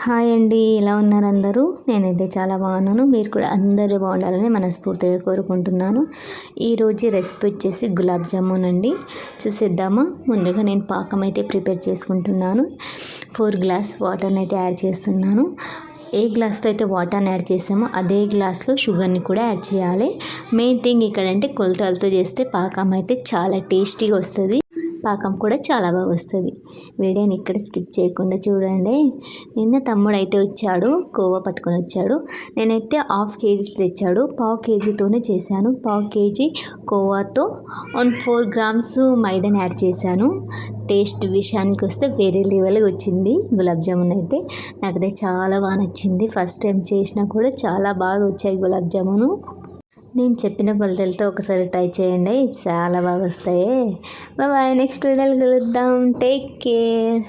Hi అండి, ఎలా ఉన్నారు అందరూ? నేనైతే చాలా బాగున్నాను. మీరు కూడా అందరూ బాగుండాలని మనస్ఫూర్తిగా కోరుకుంటున్నాను. ఈరోజు రెసిపీ వచ్చేసి గులాబ్ జామున్ అండి. చూసేద్దామా? ముందుగా నేను పాకం అయితే ప్రిపేర్ చేసుకుంటున్నాను. 4 గ్లాస్ వాటర్ని అయితే యాడ్ చేస్తున్నాను. ఏ గ్లాస్తో అయితే వాటర్ని యాడ్ చేసామో అదే గ్లాస్లో షుగర్ని కూడా యాడ్ చేయాలి. మెయిన్ థింగ్ ఇక్కడ అంటే కొలతలతో చేస్తే పాకం అయితే చాలా టేస్టీగా వస్తుంది. పాకం కూడా చాలా బాగా వస్తుంది. వీడియోని ఇక్కడ స్కిప్ చేయకుండా చూడండి. నిన్న తమ్ముడు అయితే వచ్చాడు, కోవా పట్టుకొని వచ్చాడు. నేనైతే 1/2 kg తెచ్చాడు. 1/2 kgతోనే చేశాను. 1/2 kg కోవాతో 4 grams మైదాని యాడ్ చేశాను. టేస్ట్ విషయానికి వస్తే వేరే లెవెల్గా వచ్చింది గులాబ్ జామున్ అయితే. నాకైతే చాలా బాగా నచ్చింది. ఫస్ట్ టైం చేసినా కూడా చాలా బాగా వచ్చాయి గులాబ్ జామును. నేను చెప్పిన కొలతలతో ఒకసారి ట్రై చేయండి, చాలా బాగా వస్తాయి. బాయ్, నెక్స్ట్ వీడియోలో కలుద్దాం. Take care.